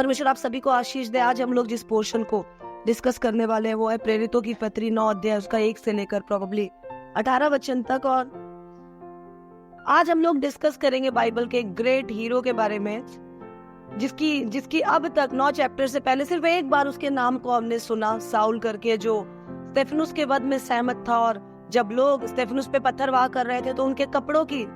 परमेश्वर आप सभी को आशीष दे। आज हम लोग जिस पोर्शन को डिस्कस करने वाले हैं वो है प्रेरितों की पत्री 9 अध्याय उसका 1 से लेकर प्रोबेबली 18 वचन तक। और आज हम लोग डिस्कस करेंगे बाइबल के एक ग्रेट हीरो के बारे में जिसकी अब तक 9 चैप्टर से पहले सिर्फ एक बार उसके नाम को हमने सुना, साउल करके, जो स्तेफनुस के वध में सहमत था। और जब लोग स्तेफनुस पे पत्थरवाह कर रहे थे तो उनके कपड़ों की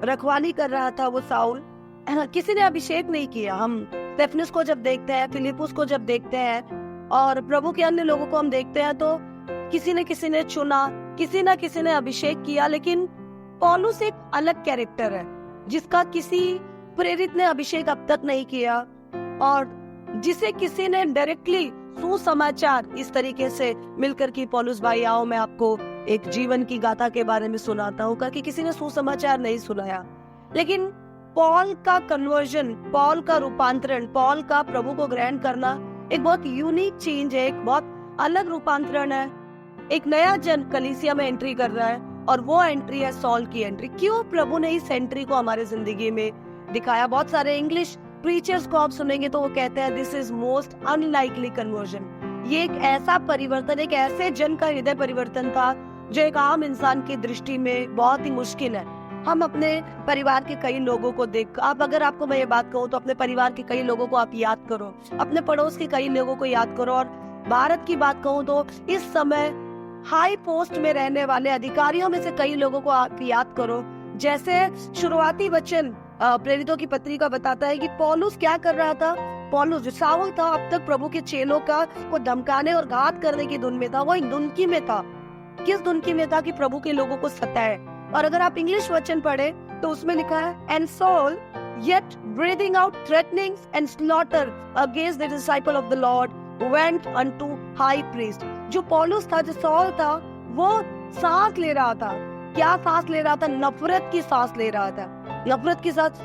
रखवाली कर रहा था वो साउल। किसी ने अभिषेक नहीं किया। हम स्तेफनुस को जब देखते हैं, फिलिपुस को जब देखते हैं और प्रभु के अन्य लोगों को हम देखते हैं तो किसी ने चुना, किसी ने अभिषेक किया। लेकिन पौलुस एक अलग कैरेक्टर है जिसका किसी प्रेरित ने अभिषेक अब तक नहीं किया और जिसे किसी ने डायरेक्टली सुसमाचार इस तरीके से मिलकर कि पौलुस भाई आओ मैं आपको एक जीवन की गाथा के बारे में सुनाता हूँ, कि किसी ने सुसमाचार नहीं सुनाया। लेकिन पॉल का कन्वर्जन, पॉल का रूपांतरण, पॉल का प्रभु को ग्रहण करना एक बहुत यूनिक चेंज है, एक बहुत अलग रूपांतरण है। एक नया जन कलीसिया में एंट्री कर रहा है और वो एंट्री है सॉल की एंट्री। क्यों प्रभु ने इस एंट्री को हमारे जिंदगी में दिखाया? बहुत सारे इंग्लिश प्रीचर्स को आप सुनेंगे तो वो कहते हैं this is most unlikely conversion. ये एक ऐसा परिवर्तन, एक ऐसे जन का हृदय परिवर्तन था जो एक आम इंसान की दृष्टि में बहुत ही मुश्किल है। हम अपने परिवार के कई लोगों को देख, अगर आपको मैं ये बात कहूँ तो अपने परिवार के कई लोगों को आप याद करो, अपने पड़ोस के कई लोगों को याद करो। और भारत की बात कहूँ तो इस समय हाई पोस्ट में रहने वाले अधिकारियों में से कई लोगों को आप याद करो। जैसे शुरुआती वचन प्रेरितों की पत्री का बताता है कि पौलुस क्या कर रहा था। पौलुस जो साउल था अब तक प्रभु के चेलों को धमकाने और घात करने की धुन में था। वो एक धुनकी में था। किस धुनकी में था? कि प्रभु के लोगों को सताए। और अगर आप इंग्लिश वचन पढ़े तो उसमें लिखा है and Saul yet breathing out threatenings and slaughter against the disciple of the Lord went unto high priest। जो पौलुस था, जो सॉल था, वो सांस ले रहा था। क्या सांस ले रहा था? नफरत की सांस ले रहा था। नफरत की सांस,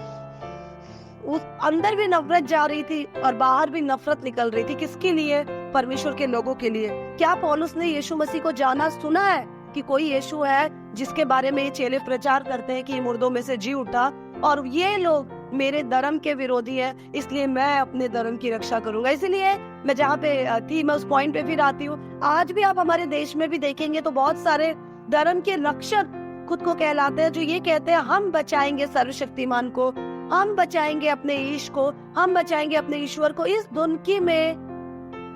उस अंदर भी नफरत जा रही थी और बाहर भी नफरत निकल रही थी। किसके लिए? परमेश्वर के लोगों के लिए। क्या पौलुस ने यीशु मसीह को जाना, सुना है कि कोई यीशु है जिसके बारे में ये चेले प्रचार करते हैं कि ये मुर्दों में से जी उठा और ये लोग मेरे धर्म के विरोधी हैं, इसलिए मैं अपने धर्म की रक्षा करूंगा। इसलिए मैं जहाँ पे थी मैं उस पॉइंट पे फिर आती हूँ। आज भी आप हमारे देश में भी देखेंगे तो बहुत सारे धर्म के रक्षक खुद को कहलाते हैं जो ये कहते हैं हम बचाएंगे सर्वशक्तिमान को, हम बचाएंगे अपने ईश को, हम बचाएंगे अपने ईश्वर को। इस धुनकी में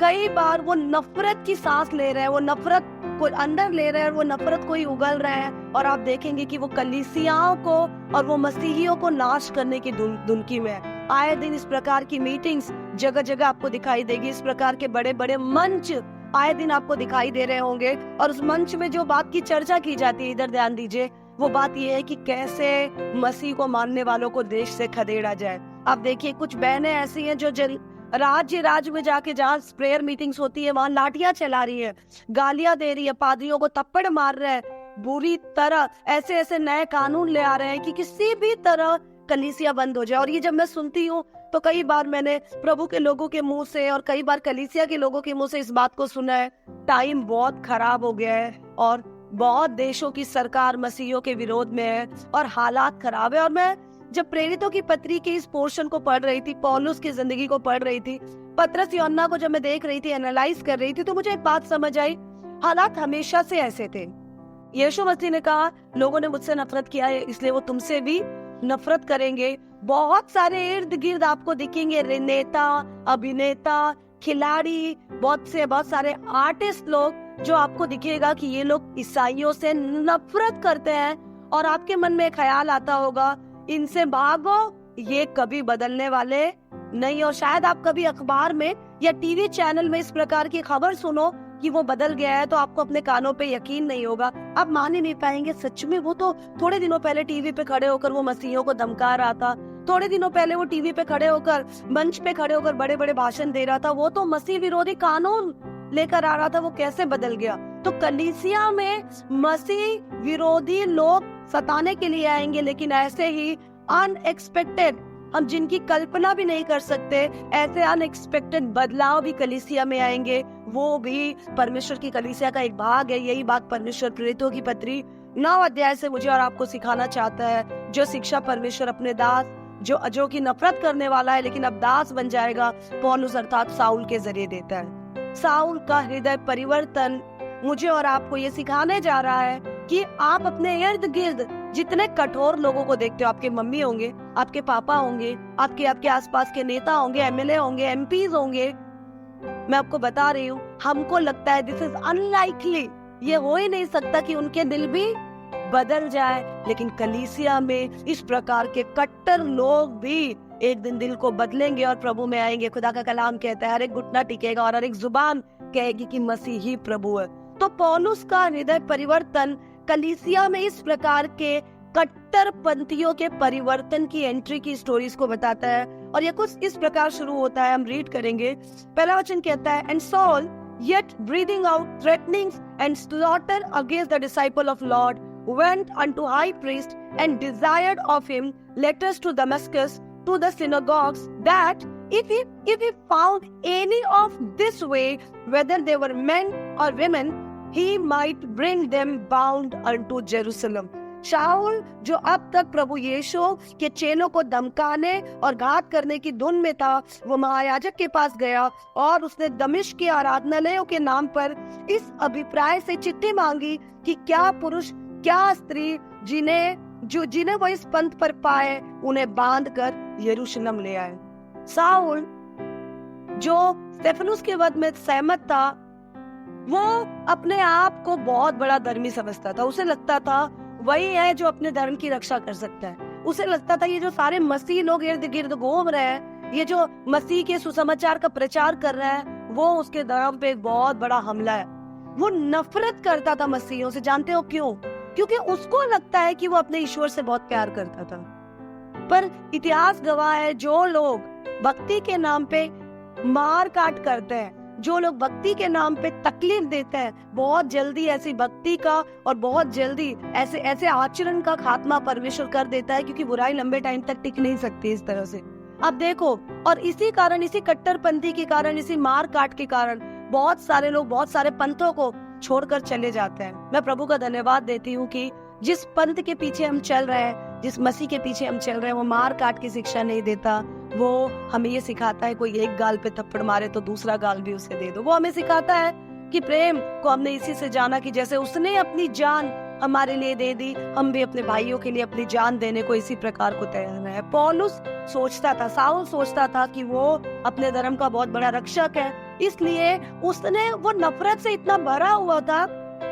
कई बार वो नफरत की सांस ले रहे हैं, वो नफरत को अंदर ले रहे हैं और वो नफरत को ही उगल रहे हैं। और आप देखेंगे कि वो कलीसियाओं को और वो मसीहियों को नाश करने की धुनकी में है। आए दिन इस प्रकार की मीटिंग्स जगह जगह आपको दिखाई देगी। इस प्रकार के बड़े बड़े मंच आए दिन आपको दिखाई दे रहे होंगे और उस मंच में जो बात की चर्चा की जाती है, इधर ध्यान दीजिए, वो बात ये है कि कैसे मसीह को मानने वालों को देश से खदेड़ा जाए। आप देखिए कुछ बहनें ऐसी हैं जो राज्य में जाके जहाँ प्रेयर मीटिंग्स होती है वहाँ लाठियां चला रही है, गालियां दे रही है, पादरियों को थप्पड़ मार रहे हैं, बुरी तरह ऐसे नए कानून ले आ रहे हैं कि किसी भी तरह कलीसिया बंद हो जाए। और ये जब मैं सुनती हूँ तो कई बार मैंने प्रभु के लोगों के मुंह से और कई बार कलीसिया के लोगों के मुंह से इस बात को सुना है। टाइम बहुत खराब हो गया है और बहुत देशों की सरकार मसीहियों के विरोध में है और हालात खराब है। और मैं जब प्रेरितों की पत्री के इस पोर्शन को पढ़ रही थी, पौलुस की जिंदगी को पढ़ रही थी, पतरस यूहन्ना को जब मैं देख रही थी, एनालाइज कर रही थी, तो मुझे एक बात समझ आई, हालात हमेशा से ऐसे थे। यीशु मसीह ने कहा लोगों ने मुझसे नफरत किया है इसलिए वो तुमसे भी नफरत करेंगे। बहुत सारे इर्द गिर्द आपको दिखेंगे नेता, अभिनेता, खिलाड़ी, बहुत सारे आर्टिस्ट लोग जो आपको दिखेगा कि ये लोग ईसाइयों से नफरत करते हैं और आपके मन में ख्याल आता होगा इनसे भागो, ये कभी बदलने वाले नहीं। और शायद आप कभी अखबार में या टीवी चैनल में इस प्रकार की खबर सुनो कि वो बदल गया है तो आपको अपने कानों पे यकीन नहीं होगा, आप मान ही नहीं पाएंगे सच में वो तो थोड़े दिनों पहले टीवी पे खड़े होकर वो मसीहियों को धमका रहा था, थोड़े दिनों पहले वो टीवी पे खड़े होकर, मंच पे खड़े होकर बड़े बड़े भाषण दे रहा था, वो तो मसीह विरोधी कानून लेकर आ रहा था, वो कैसे बदल गया? तो कलीसिया में मसीह विरोधी लोग सताने के लिए आएंगे, लेकिन ऐसे ही अनएक्सपेक्टेड, हम जिनकी कल्पना भी नहीं कर सकते, ऐसे अनएक्सपेक्टेड बदलाव भी कलीसिया में आएंगे। वो भी परमेश्वर की कलीसिया का एक भाग है। यही बात परमेश्वर प्रेरितों की पत्री 9 अध्याय से मुझे और आपको सिखाना चाहता है। जो शिक्षा परमेश्वर अपने दास जो कि नफरत करने वाला है लेकिन अब दास बन जाएगा, पौलुस अर्थात साउल के जरिए देता है। साउल का हृदय परिवर्तन मुझे और आपको ये सिखाने जा रहा है कि आप अपने इर्द गिर्द जितने कठोर लोगों को देखते हो, आपके मम्मी होंगे, आपके पापा होंगे, आपके आसपास के नेता होंगे, एमएलए होंगे, एमपीज होंगे, मैं आपको बता रही हूँ, हमको लगता है दिस इज अनलाइकली, ये हो ही नहीं सकता कि उनके दिल भी बदल जाए, लेकिन कलीसिया में इस प्रकार के कट्टर लोग भी एक दिन दिल को बदलेंगे और प्रभु में आएंगे। खुदा का कलाम कहता है हर एक घुटना टिकेगा और हर एक जुबान कहेगी कि मसीह ही प्रभु है। तो पौलुस का हृदय परिवर्तन कलीसिया में इस प्रकार के कट्टरपंथियों के परिवर्तन की एंट्री की स्टोरीज को बताता है, और ये कुछ इस प्रकार शुरू होता है, हम रीड करेंगे। पहला वचन कहता है, and Saul yet breathing out threatenings and slaughter against the disciple of Lord went unto high priest and desired of him letters to Damascus to the synagogues, that if he found any of this way, whether they were men or women, he might bring them bound unto Jerusalem. शाऊल जो अब तक प्रभु यीशु के चेलों को धमकाने और घात करने की धुन में था, वो महायाजक के पास गया और उसने दमिश्क के आराधनालयों के नाम पर इस अभिप्राय से चिट्ठी मांगी कि क्या पुरुष क्या स्त्री जिन्हें वो इस पंथ पर पाए उन्हें बांध कर यरूशलेम ले आए। शाऊल जो स्तेफनुस के वध में सहमत था, वो अपने आप को बहुत बड़ा धर्मी समझता था। उसे लगता था वही है जो अपने धर्म की रक्षा कर सकता है। उसे लगता था ये जो सारे मसीह लोग इर्द गिर्द घूम रहे हैं, ये जो मसीह के सुसमाचार का प्रचार कर रहे हैं, वो उसके धर्म पे एक बहुत बड़ा हमला है। वो नफरत करता था मसीहियों से। जानते हो क्यों? क्योंकि उसको लगता है कि वो अपने ईश्वर से बहुत प्यार करता था। पर इतिहास गवाह है, जो लोग भक्ति के नाम पे मार काट करते हैं, जो लोग भक्ति के नाम पे तकलीफ देते हैं, बहुत जल्दी ऐसी भक्ति का और बहुत जल्दी ऐसे आचरण का खात्मा परमेश्वर कर देता है, क्योंकि बुराई लंबे टाइम तक टिक नहीं सकती इस तरह से। अब देखो, और इसी कारण, इसी कट्टरपंथी के कारण, इसी मार काट के कारण बहुत सारे लोग बहुत सारे पंथों को छोड़कर चले जाते हैं। मैं प्रभु का धन्यवाद देती हूँ कि जिस पंथ के पीछे हम चल रहे हैं, जिस मसीह के पीछे हम चल रहे हैं, वो मार काट की शिक्षा नहीं देता। वो हमें ये सिखाता है कोई एक गाल पे थप्पड़ मारे तो दूसरा गाल भी उसे दे दो। वो हमें सिखाता है कि प्रेम को हमने इसी से जाना कि जैसे उसने अपनी जान हमारे लिए दे दी, हम भी अपने भाइयों के लिए अपनी जान देने को इसी प्रकार को तैयार है। पौलुस सोचता था, साउल सोचता था कि वो अपने धर्म का बहुत बड़ा रक्षक है, इसलिए उसने वो नफरत से इतना भरा हुआ था,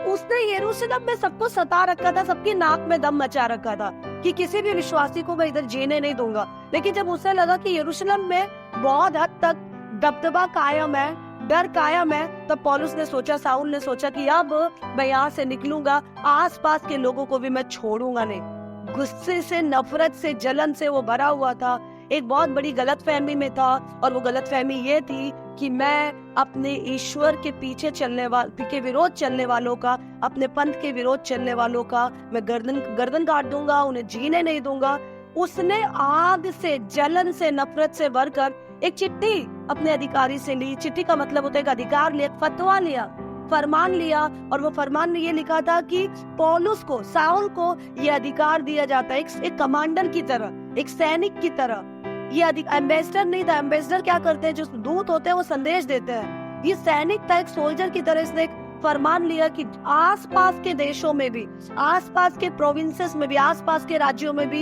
उसने यरूशलेम में सबको सता रखा था, सबकी नाक में दम मचा रखा था कि किसी भी विश्वासी को मैं इधर जीने नहीं दूंगा। लेकिन जब उसे लगा कि यरूशलेम में बहुत हद तक दबदबा कायम है, डर कायम है, तब पौलुस ने सोचा, साउल ने सोचा कि अब मैं यहाँ से निकलूंगा, आसपास के लोगों को भी मैं छोड़ूंगा नहीं। गुस्से से, नफरत से, जलन से वो भरा हुआ था, एक बहुत बड़ी गलतफहमी में था, और वो गलतफहमी ये थी कि मैं अपने ईश्वर के पीछे के विरोध चलने वालों का, अपने पंथ के विरोध चलने वालों का मैं गर्दन काट दूंगा, उन्हें जीने नहीं दूंगा। उसने आग से, जलन से, नफरत से भरकर एक चिट्ठी अपने अधिकारी से ली। चिट्ठी का मतलब होता है एक अधिकार लिया, फतवा लिया, फरमान लिया, और वो फरमान में ये लिखा था कि पौलुस को, साउल को ये अधिकार दिया जाता है एक कमांडर की तरह, एक सैनिक की तरह। ये एम्बेसडर नहीं था। एम्बेसडर क्या करते हैं? जो दूत होते हैं वो संदेश देते हैं। ये सैनिक था, एक सोल्जर की तरह। इसने एक फरमान लिया कि आसपास के देशों में भी, आसपास के प्रोविंसेस में भी, आसपास के राज्यों में भी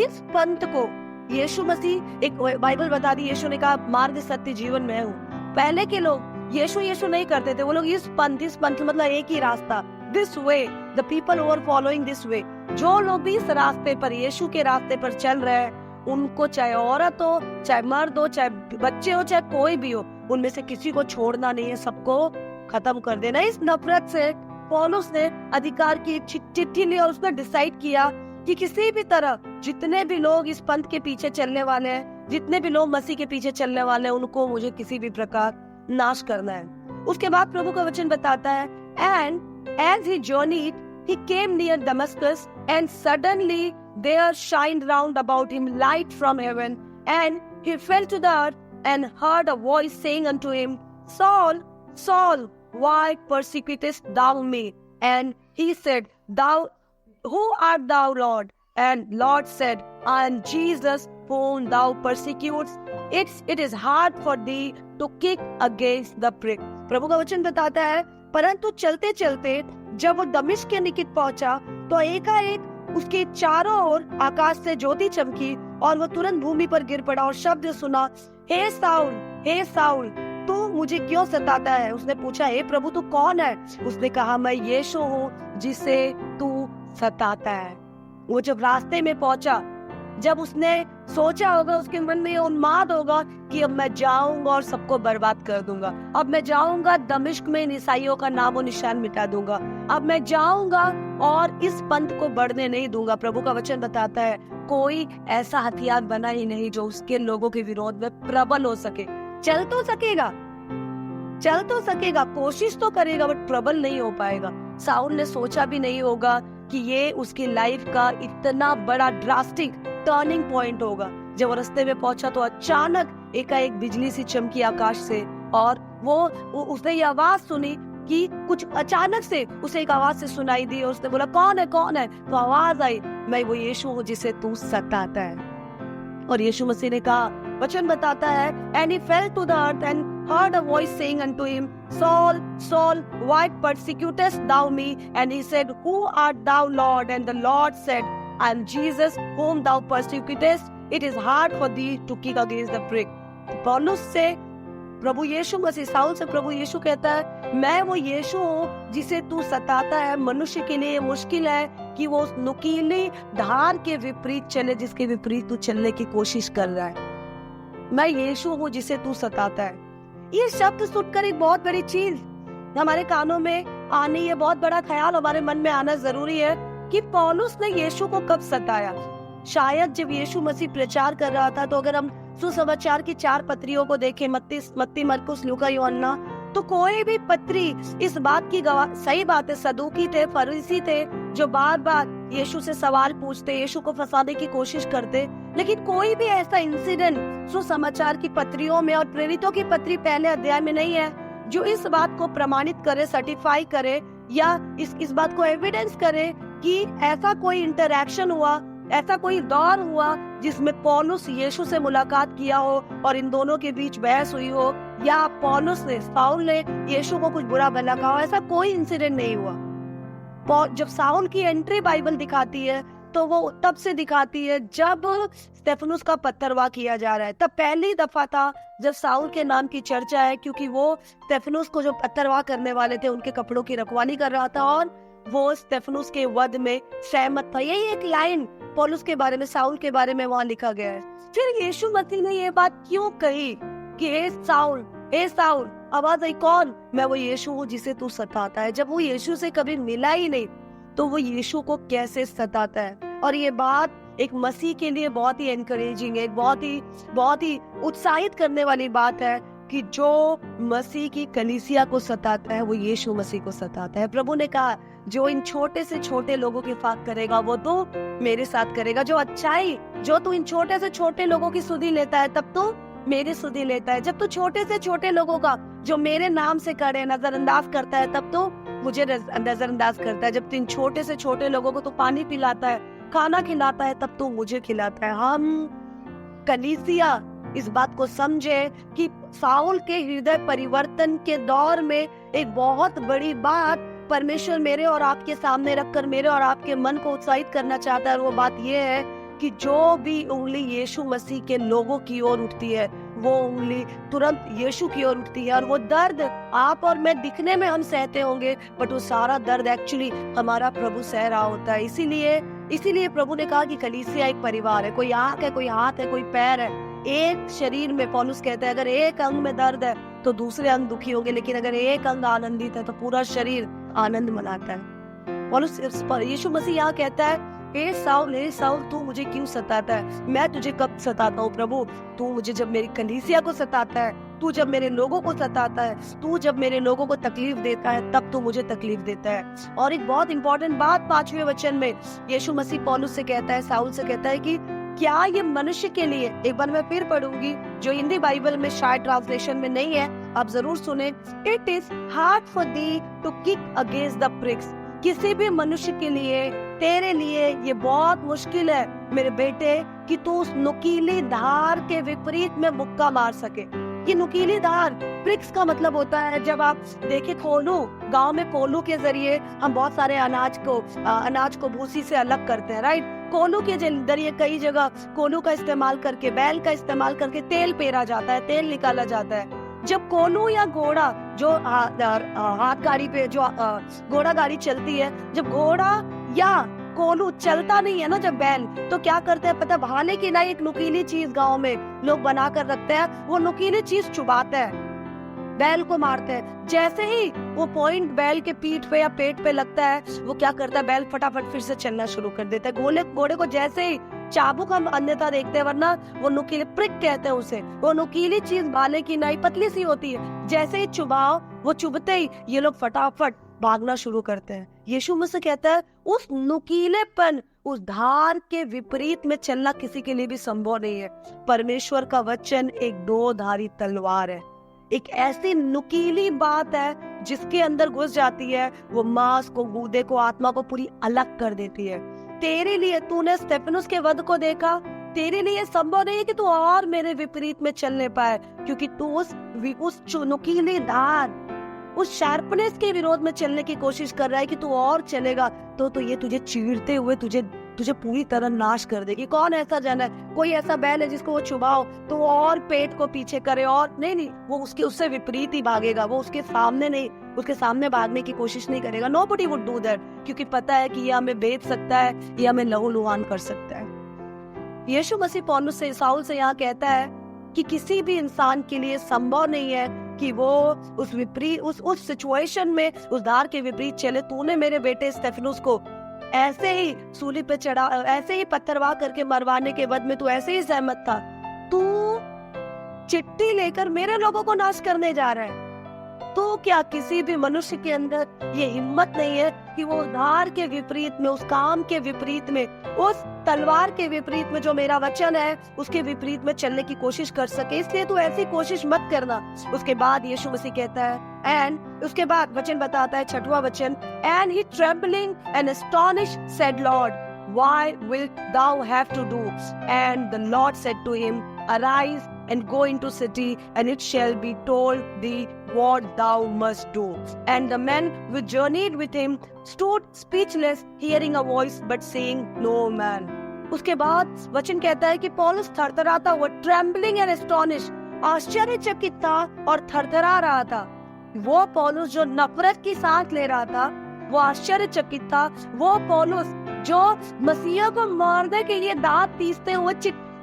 इस पंथ को, यीशु मसीह, एक बाइबल बता दी, यीशु ने कहा मार्ग सत्य जीवन मैं हूँ। पहले के लोग यीशु नहीं करते थे, वो लोग इस पंथ मतलब एक ही रास्ता, this way, the people who are following this way. जो लोग भी इस रास्ते पर, यीशु के रास्ते पर चल रहे हैं, उनको चाहे औरत हो, चाहे मर्द हो, चाहे बच्चे हो, चाहे कोई भी हो, उनमें से किसी को छोड़ना नहीं है, सबको खत्म कर देना। इस नफरत से पौलुस ने अधिकार की चिट्ठी ली और उसने डिसाइड किया कि किसी भी तरह जितने भी लोग इस पंथ के पीछे चलने वाले हैं, जितने भी लोग मसीह के पीछे चलने वाले हैं, उनको मुझे किसी भी प्रकार नाश करना है। उसके बाद प्रभु का वचन बताता है, and as he journeyed he came near Damascus, and suddenly there shined round about him light from heaven, and he fell to the earth and heard a voice saying unto him, Saul, Saul, why persecutest thou me? And he said, Who art thou, Lord? And Lord said, I am Jesus whom thou persecutest, it is hard for thee to kick against the prick. प्रभु का वचन बताता है, परंतु चलते चलते जब वो दमिश्क के निकट पहुंचा तो एकाएक उसके चारों ओर आकाश से ज्योति चमकी और वो तुरंत भूमि पर गिर पड़ा और शब्द सुना, हे साउल, तू मुझे क्यों सताता है? उसने पूछा, हे प्रभु तू कौन है? उसने कहा, मैं यीशु हूँ जिसे तू सताता है। वो जब रास्ते में पहुंचा, जब उसने सोचा होगा, उसके मन में उन्माद होगा कि अब मैं जाऊंगा और सबको बर्बाद कर दूंगा, अब मैं जाऊंगा दमिश्क में इन ईसाइयों का नामो निशान मिटा दूंगा, अब मैं जाऊंगा और इस पंथ को बढ़ने नहीं दूंगा। प्रभु का वचन बताता है, कोई ऐसा हथियार बना ही नहीं जो उसके लोगों के विरोध में प्रबल हो सके। चल तो सकेगा, कोशिश तो करेगा, बट प्रबल नहीं हो पाएगा। साउल ने सोचा भी नहीं होगा कि ये उसकी लाइफ का इतना बड़ा ड्रास्टिक टर्निंग पॉइंट होगा। जब वो रास्ते में पहुंचा तो अचानक एकाएक बिजली सी चमकी आकाश से और उसने ये आवाज सुनी कि कुछ अचानक से उसे एक आवाज से सुनाई दी और उसने बोला, कौन है? तो आवाज आई, मैं वो यीशु हूँ जिसे तू सताता है। और यीशु मसीह ने कहा, वचन बताता है, and he fell to the earth and heard a voice saying unto him, Saul, Saul, why persecutest thou me? And he said, Who art thou, Lord? And the Lord said, I am Jesus whom thou persecutest. It is hard for thee to kick against the prick. पौलुस से प्रभु यीशु मसीह, Saul से प्रभु यीशु कहता है, मैं वो यीशु हूँ जिसे तू सताता है। मनुष्य के लिए मुश्किल है कि वो उस नुकीली धार के विपरीत चले जिसके विपरीत तू चलने की कोशिश कर रहा है। मैं यीशु हूँ जिसे तू सताता है। ये शब्द सुनकर एक बहुत बड़ी चीज हमारे कानों में आनी, ये बहुत बड़ा ख्याल हमारे मन में आना जरूरी है कि पौलुस ने यीशु को कब सताया। शायद जब यीशु मसीह प्रचार कर रहा था, तो अगर हम सुसमाचार की 4 पत्रियों को देखें, मत्ती, मरकुस, लूका, यूहन्ना, तो कोई भी पत्री इस बात की गवाह, सही बात है, सदूकी थे, फरीसी थे जो बार बार यीशु से सवाल पूछते, यीशु को फंसाने की कोशिश करते, लेकिन कोई भी ऐसा इंसिडेंट सुसमाचार की पत्रियों में और प्रेरितों की पत्री पहले अध्याय में नहीं है जो इस बात को प्रमाणित करे, सर्टिफाई करे या इस बात को एविडेंस करे कि ऐसा कोई इंटरैक्शन हुआ, ऐसा कोई दौर हुआ जिसमें पौलुस यीशु से मुलाकात किया हो और इन दोनों के बीच बहस हुई हो, या पौलुस ने, साउल ने यीशु को कुछ बुरा भला कहा हो। ऐसा कोई इंसिडेंट नहीं हुआ। जब साउल की एंट्री बाइबल दिखाती है तो वो तब से दिखाती है जब स्टेफनुस का पत्थरवाह किया जा रहा है। तब पहली दफा था जब साउल के नाम की चर्चा है, क्योंकि वो स्टेफनुस को जो पत्थरवाह करने वाले थे उनके कपड़ों की रखवाली कर रहा था और वो स्टेफनुस के वध में सहमत था। यही एक लाइन पौलुस के बारे में, साउल के बारे में वहाँ लिखा गया है। फिर यीशु मसीह ने ये बात क्यों कही कि हे साउल, आवाज आई, कौन? मैं वो यीशु हूँ जिसे तू सताता है। जब वो यीशु से कभी मिला ही नहीं तो वो यीशु को कैसे सताता है? और ये बात एक मसीह के लिए बहुत ही एनकरेजिंग है, बहुत ही उत्साहित करने वाली बात है कि जो मसीह की कलीसिया को सताता है वो यीशु मसीह को सताता है। प्रभु ने कहा, जो इन छोटे से छोटे लोगों के साथ करेगा वो तो मेरे साथ करेगा। जो अच्छाई जो तू इन छोटे से छोटे लोगों की सुधि लेता है तब तो मेरी सुधि लेता है। जब तू छोटे से छोटे लोगों का जो मेरे नाम से करे नजरअंदाज करता है तब तो मुझे नजरअंदाज करता है। जब तू इन छोटे से छोटे लोगों को तो पानी पिलाता है, खाना खिलाता है, तब तो मुझे खिलाता है। हम कलीसिया इस बात को समझे कि साउल के हृदय परिवर्तन के दौर में एक बहुत बड़ी बात परमेश्वर मेरे और आपके सामने रखकर मेरे और आपके मन को उत्साहित करना चाहता है। और वो बात ये है कि जो भी उंगली यीशु मसीह के लोगों की ओर उठती है वो उंगली तुरंत यीशु की ओर उठती है। और वो दर्द आप और मैं दिखने में हम सहते होंगे, बट वो सारा दर्द एक्चुअली हमारा प्रभु सह रहा होता है। इसीलिए प्रभु ने कहा कि कलीसिया एक परिवार है। कोई आंख है, कोई हाथ है, कोई पैर है, एक शरीर में। पौलुस कहता है अगर एक अंग में दर्द है तो दूसरे अंग दुखी होंगे, लेकिन अगर एक अंग आनंदित है तो पूरा शरीर आनंद मनाता है। पौलुस यीशु मसीह यहाँ कहता है, हे साउल तू मुझे क्यों सताता है? मैं तुझे कब सताता हूँ प्रभु? तू मुझे जब मेरी कलीसिया को सताता है, तू जब मेरे लोगों को सताता है, तू जब मेरे लोगों को तकलीफ देता है, तब तू मुझे तकलीफ देता है। और एक बहुत इंपॉर्टेंट बात 5वें वचन में यीशु मसीह पौलुस से कहता है, साउल से कहता है कि क्या ये मनुष्य के लिए, एक बार मैं फिर पढ़ूंगी जो हिंदी बाइबल में शायद ट्रांसलेशन में नहीं है, आप जरूर सुने। It is hard for thee to kick against the pricks. किसी भी मनुष्य के लिए, तेरे लिए ये बहुत मुश्किल है मेरे बेटे कि कि तू उस नुकीली धार के विपरीत में मुक्का मार सके। ये नुकीली धार, प्रिक्स का मतलब होता है, जब आप देखे कोलू, गांव में कोलू के जरिए हम बहुत सारे अनाज को भूसी से अलग करते हैं, राइट। कोलू के जरिए कई जगह कोलू का इस्तेमाल करके, बैल का इस्तेमाल करके तेल पेरा जाता है, तेल निकाला जाता है। जब कोलू या घोड़ा, जो हाथ गाड़ी पे जो घोड़ा गाड़ी चलती है, जब घोड़ा या कोलू चलता नहीं है ना, जब बैल, तो क्या करते हैं पता, भाले की ना एक नुकीली चीज गांव में लोग बना कर रखते हैं, वो नुकीली चीज चुबाते हैं, बैल को मारते हैं। जैसे ही वो पॉइंट बैल के पीठ पे या पेट पे लगता है, वो क्या करता है, बैल फटाफट फिर से चलना शुरू कर देता है। घोड़े को जैसे ही चाबुक हम अन्यथा देखते हैं, वरना वो नुकीली, प्रिक कहते हैं उसे, वो नुकीली चीज भाले की नाई पतली सी होती है, जैसे ही चुबाओ, वो चुभते ही ये लोग फटाफट भागना शुरू करते हैं। यीशु मसीह कहता है उस नुकीलेपन, उस धार के विपरीत में चलना किसी के लिए भी संभव नहीं है। परमेश्वर का वचन एक दो धारी तलवार है, एक ऐसी नुकीली बात है जिसके अंदर घुस जाती है, वो मांस को, गूदे को, आत्मा को पूरी अलग कर देती है। तेरे लिए, तूने स्टेफनुस के वध को देखा, तेरे लिए संभव नहीं है कि तू और मेरे विपरीत में चलने पाए, क्योंकि तू उस नुकीली धार, उस शार्पनेस के विरोध में चलने की कोशिश कर रहा है कि तू और चलेगा तो ये तुझे चीरते हुए तुझे पूरी तरह नाश कर देगी। कौन ऐसा जन है, कोई ऐसा बैल है जिसको वो चुबाओ तो वो और पेट को पीछे करे, और नहीं, वो उससे विपरीत ही भागेगा, वो उसके सामने भागने की कोशिश नहीं करेगा। नोबडी वुड डू दैट, क्योंकि पता है कि ये हमें बेच सकता है, ये हमें लहूलुहान कर सकता है। यीशु मसीह पौलुस से, साउल से यहाँ कहता है कि किसी भी इंसान के लिए संभव नहीं है कि वो उस सिचुएशन में, उस धार के विपरीत चले। तूने मेरे बेटे स्टेफनुस को ऐसे ही सूली पे चढ़ा, ऐसे ही पत्थरवाह करके मरवाने के बाद में तू ऐसे ही सहमत था, तू चिट्ठी लेकर मेरे लोगों को नाश करने जा रहा है। तो क्या किसी भी मनुष्य के अंदर ये हिम्मत नहीं है कि वो धार के विपरीत में, उस काम के विपरीत में, उस तलवार के विपरीत में, जो मेरा वचन है उसके विपरीत में चलने की कोशिश कर सके? इसलिए तू ऐसी कोशिश मत करना। उसके बाद यीशु मसीह कहता है, एंड उसके बाद वचन बताता है, 6वां वचन, and he trembling and astonished said, Lord why wilt thou have to do? And the Lord said to him, arise and go into city, and it shall be told thee what thou must do. And the men which journeyed with him stood speechless, hearing a voice but seeing no man. उसके बाद वचन कहता है कि पौलुस थरथराता हुआ, trembling and astonished, आश्चर्यचकित था और थरथरा रहा था। वो पौलुस जो नफरत की सांस ले रहा था, वो आश्चर्यचकित था। वो पौलुस जो मसीहा को मारने के लिए दांत पीसते हुए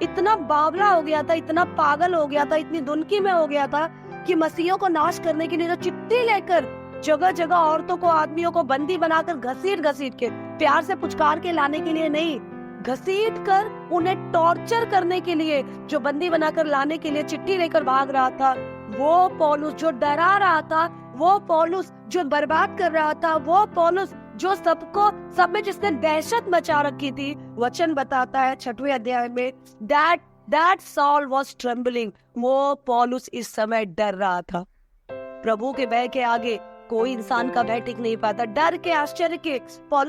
इतना बावला हो गया था, इतना पागल हो गया था, इतनी दुनकी में हो गया था कि मसीहा को नाश करने के लिए जो चिट्ठी लेकर जगह जगह औरतों को, आदमियों को बंदी बनाकर घसीट के, प्यार से पुचकार के लाने के लिए नहीं, घसीट कर उन्हें टॉर्चर करने के लिए, जो बंदी बनाकर लाने के लिए चिट्ठी लेकर भाग रहा था, वो पौलुस जो डरा रहा था, वो पौलुस जो बर्बाद कर रहा था, वो पौलुस जो सब में जिसने दहशत मचा रखी थी, वचन बताता है 6वें अध्याय में, that Saul was trembling, वो पौलुस इस समय डर रहा था। प्रभु के भय के आगे कोई इंसान का भय टिक नहीं पाता। डर के, आश्चर्य के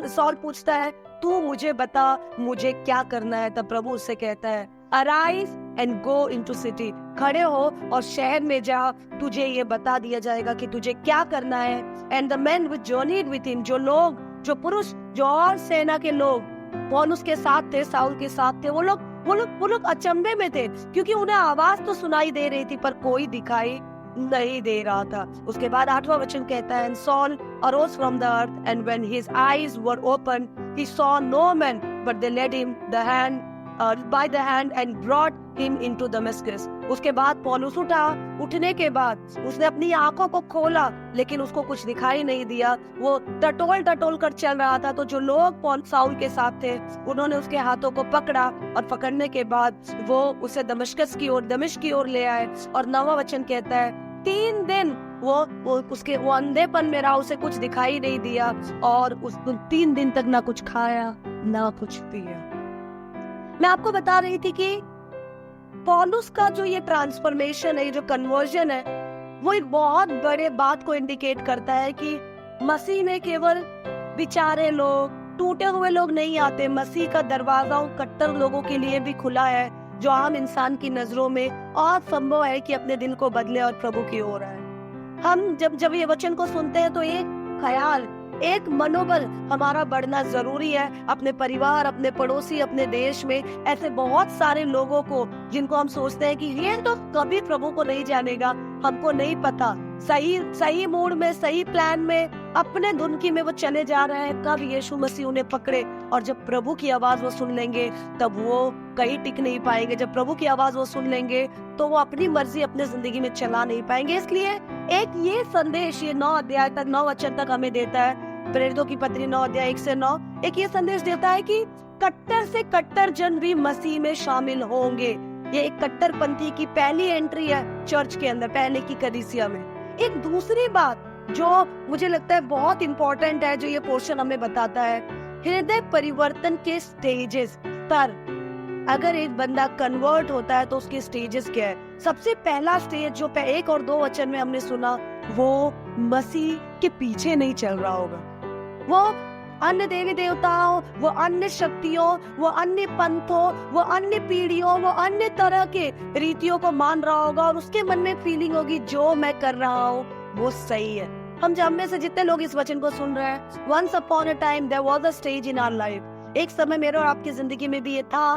सॉल पूछता है, तू मुझे बता, मुझे क्या करना है? तब प्रभु उससे कहता है, arise and go into city, खड़े हो और शहर में जा, तुझे ये बता दिया जाएगा कि तुझे क्या करना है। And the main which journeyed with him, जो पुरुष, जो और सेना के लोग पौलुस के साथ थे, साउल के साथ थे, वो लोग अचंभे में थे, क्योंकि उन्हें आवाज तो सुनाई दे रही थी पर कोई दिखाई नहीं दे रहा था। उसके बाद 8वां वचन कहता है, Saul arose from the earth, and when his eyes were opened, he saw no man, but they led him by the hand and brought him into Damascus. उसके बाद पौलुस उठा, उठने के बाद उसने अपनी आंखों को खोला, लेकिन उसको कुछ दिखाई नहीं दिया। वो टटोल कर चल रहा था, तो जो लोग साउल के साथ थे, उन्होंने उसके हाथों को पकड़ा, और पकड़ने के बाद वो उसे दमिश्क की ओर ले आए। और 9वां वचन कहता है, 3 दिन वो अंधेपन में रहा, उसे कुछ दिखाई नहीं दिया, और उस 3 दिन तक ना कुछ खाया ना कुछ पिया। मैं आपको बता रही थी कि पौलुस का जो ये ट्रांसफॉर्मेशन है, जो कन्वर्जन है, वो एक बहुत बड़े बात को इंडिकेट करता है कि मसीह ने केवल बेचारे लोग, टूटे हुए लोग नहीं आते। मसीह का दरवाजा उन कट्टर लोगों के लिए भी खुला है जो आम इंसान की नजरों में असंभव है कि अपने दिल को बदले और प्रभु की ओर आए। हम जब ये वचन को सुनते हैं तो एक ख्याल, एक मनोबल हमारा बढ़ना जरूरी है। अपने परिवार, अपने पड़ोसी, अपने देश में ऐसे बहुत सारे लोगों को जिनको हम सोचते हैं कि ये तो कभी प्रभु को नहीं जानेगा, हमको नहीं पता, सही मूड में, सही प्लान में, अपने धुनकी में वो चले जा रहे हैं, कब यीशु मसीह उन्हें पकड़े और जब प्रभु की आवाज वो सुन लेंगे तब वो कहीं टिक नहीं पाएंगे। जब प्रभु की आवाज वो सुन लेंगे तो वो अपनी मर्जी अपने जिंदगी में चला नहीं पाएंगे। इसलिए एक ये संदेश, ये 9 अध्याय तक, 9 वचन तक हमें देता है। प्रेरितों की पत्री 9 अध्याय 1 से 9 एक ये संदेश देता है कि कट्टर से कट्टर जन भी मसीह में शामिल होंगे। ये एक कट्टरपंथी की पहली एंट्री है चर्च के अंदर, पहले की कलीसिया में। एक दूसरी बात जो मुझे लगता है बहुत इंपॉर्टेंट है, जो ये पोर्शन हमें बताता है, हृदय परिवर्तन के स्टेजेस, स्तर। अगर एक बंदा कन्वर्ट होता है तो उसके स्टेजेस क्या है? सबसे पहला स्टेज जो 1 और 2 वचन में हमने सुना, वो मसीह के पीछे नहीं चल रहा होगा। वो अन्य देवी देवताओं, वो अन्य शक्तियों, वो अन्य पंथों, वो अन्य पीढ़ियों, वो अन्य तरह के रीतियों को मान रहा होगा और उसके मन में फीलिंग होगी जो मैं कर रहा हूँ वो सही है। हम में से जितने लोग इस वचन को सुन रहे हैं, once upon a time there was a stage in our life, एक समय मेरे और आपकी जिंदगी में भी ये था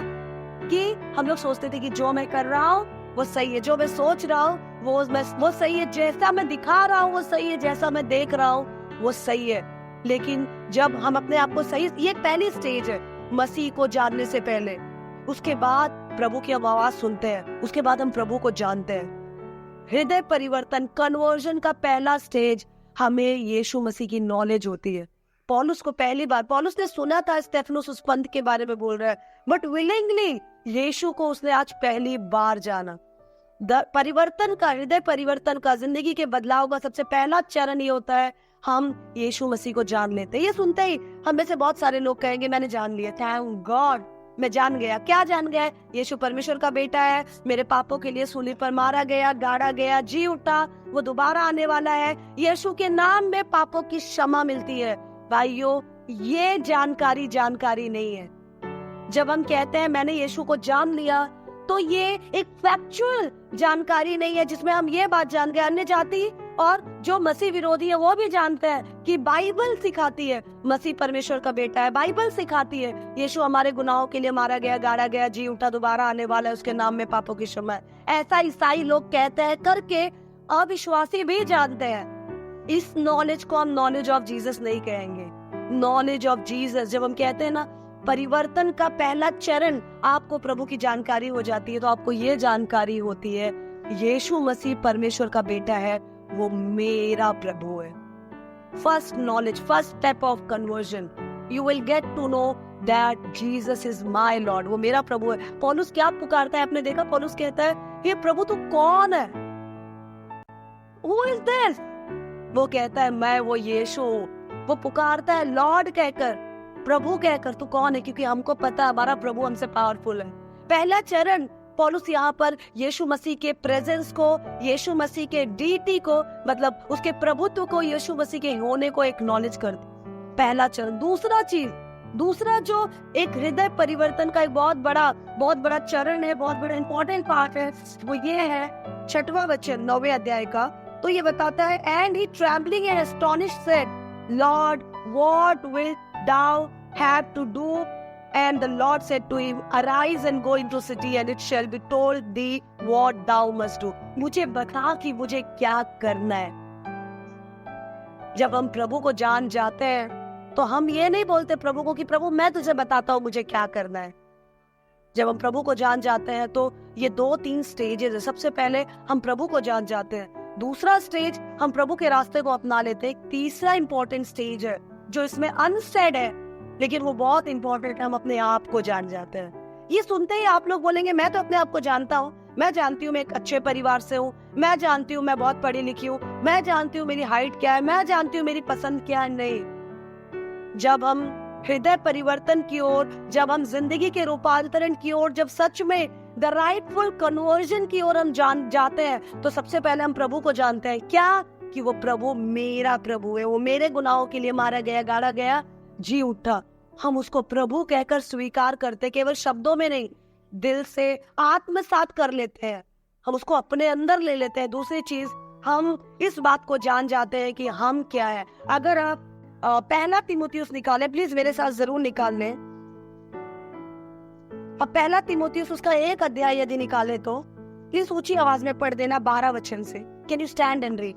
कि हम लोग सोचते थे कि जो मैं कर रहा हूँ वो सही है, जो मैं सोच रहा हूँ वो सही है, जैसा मैं दिखा रहा हूँ वो सही है, जैसा मैं देख रहा हूँ वो सही है। लेकिन जब हम अपने आप को सही, ये पहली स्टेज है मसीह को जानने से पहले। उसके बाद प्रभु की आवाज सुनते हैं, उसके बाद हम प्रभु को जानते हैं। हृदय परिवर्तन, कन्वर्जन का पहला स्टेज हमें यीशु मसीह की नॉलेज होती है। पौलुस को पहली बार, पौलुस ने सुना था स्टेफनोस उस पंथ के बारे में बोल रहा है, बट विलिंगली यीशु को उसने आज पहली बार जाना। परिवर्तन का, हृदय परिवर्तन का, जिंदगी के बदलाव का सबसे पहला चरण ये होता है, हम यीशु मसीह को जान लेते हैं। ये सुनते ही हम में से बहुत सारे लोग कहेंगे मैंने जान लिया, थैंक गॉड, मैं जान गया। क्या जान गया? यीशु परमेश्वर का बेटा है, मेरे पापों के लिए सूली पर मारा गया, गाड़ा गया, जी उठा, वो दोबारा आने वाला है, यीशु के नाम में पापों की क्षमा मिलती है। भाइयों, ये जानकारी नहीं है। जब हम कहते हैं मैंने यीशु को जान लिया, तो ये एक फैक्चुअल जानकारी नहीं है जिसमें हम ये बात जान गए। अन्य जाति और जो मसीह विरोधी है वो भी जानते हैं कि बाइबल सिखाती है मसीह परमेश्वर का बेटा है, बाइबल सिखाती है यीशु हमारे गुनाहों के लिए मारा गया, गाड़ा गया, जी उठा, दोबारा आने वाला है, उसके नाम में पापों की क्षमा है। ऐसा ईसाई लोग कहते हैं करके अविश्वासी भी जानते हैं। इस नॉलेज को हम नॉलेज ऑफ जीसस नहीं कहेंगे। नॉलेज ऑफ जीसस, जब हम कहते हैं ना परिवर्तन का पहला चरण आपको प्रभु की जानकारी हो जाती है, तो आपको ये जानकारी होती है यीशु मसीह परमेश्वर का बेटा है, वो मेरा प्रभु है। First knowledge, first step of conversion, you will get to know that Jesus is my Lord, वो मेरा प्रभु है। पौलुस क्या पुकारता है? आपने देखा, पौलुस कहता है ये प्रभु तू कौन है? Who is this? वो कहता है मैं वो यीशु। वो पुकारता है लॉर्ड कहकर, प्रभु कहकर, तू कौन है? क्योंकि हमको पता है हमारा प्रभु हमसे पावरफुल है। पहला चरण पौलुस यहाँ पर यीशु मसीह के प्रेजेंस को, यीशु मसीह के डीटी को, मतलब उसके प्रभुत्व को, यीशु मसीह के होने को एक्नॉलेज कर दे। पहला चरण। दूसरा जो एक हृदय परिवर्तन का एक बहुत बड़ा चरण है, बहुत बड़ा इंपॉर्टेंट पार्ट है, वो ये है 6वां वचन 9वें अध्याय का। तो ये बताता है, and he trembling and astonished said, Lord what will thou have to do? And the Lord said to him, arise and go into city, and it shall be told thee what thou must do. मुझे बता कि मुझे क्या करना है। जब हम प्रभु को जान जाते हैं तो हम ये नहीं बोलते प्रभु को कि प्रभु मैं तुझे बताता हूँ मुझे क्या करना है। जब हम प्रभु को जान जाते हैं तो ये 2-3 स्टेजेस है। सबसे पहले हम प्रभु को जान जाते हैं, दूसरा स्टेज हम प्रभु के रास्ते को अपना लेते हैं, तीसरा इंपॉर्टेंट स्टेज है जो इसमें अनसेड है लेकिन वो बहुत इंपॉर्टेंट है, हम अपने आप को जान जाते हैं। ये सुनते ही आप लोग बोलेंगे मैं तो अपने आप को जानता हूँ, मैं जानती हूँ मैं एक अच्छे परिवार से हूँ, मैं जानती हूँ मैं बहुत पढ़ी लिखी हूँ, मैं जानती हूँ मेरी हाइट क्या है, मैं जानती हूँ मेरी पसंद क्या है। नहीं, जब हम हृदय परिवर्तन की ओर, जब हम जिंदगी के रूपांतरण की ओर, जब सच में द राइटफुल कन्वर्जन की ओर हम जान जाते हैं, तो सबसे पहले हम प्रभु को जानते हैं। क्या? कि वो प्रभु मेरा प्रभु है, वो मेरे गुनाहों के लिए मारा गया, गाड़ा गया, जी उठा, हम उसको प्रभु कहकर स्वीकार करते, केवल शब्दों में नहीं, दिल से आत्मसात कर लेते हैं, हम उसको अपने अंदर ले लेते हैं। दूसरी चीज, हम इस बात को जान जाते हैं कि हम क्या है। अगर आप पहला तीमुथियुस निकालें, प्लीज मेरे साथ जरूर निकाल लें। अब पहला तीमुथियुस उसका 1 अध्याय यदि निकाले तो प्लीज ऊंची आवाज में पढ़ देना 12 वचन से। Can you stand and read?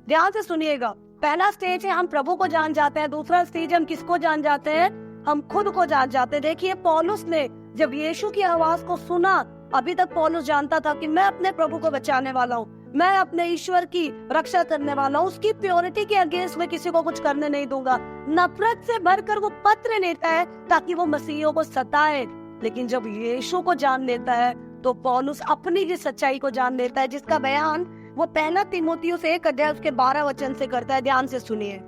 ध्यान से सुनिएगा। पहला स्टेज है हम प्रभु को जान जाते हैं, दूसरा स्टेज हम किसको जान जाते हैं? हम खुद को जान जाते हैं। देखिए, पौलुस ने जब यीशु की आवाज को सुना, अभी तक पौलुस जानता था कि मैं अपने प्रभु को बचाने वाला हूँ, मैं अपने ईश्वर की रक्षा करने वाला हूँ, उसकी प्योरिटी के अगेंस्ट में किसी को कुछ करने नहीं दूंगा। नफरत से भरकर वो पत्र लेता है ताकि वो मसीहियों को सताए। लेकिन जब यीशु को जान लेता है तो पौलुस अपनी ही सच्चाई को जान लेता है, जिसका बयान वो पहला तीमुथियुस 1 अध्याय उसके 12 वचन से करता है। ध्यान से सुनिए।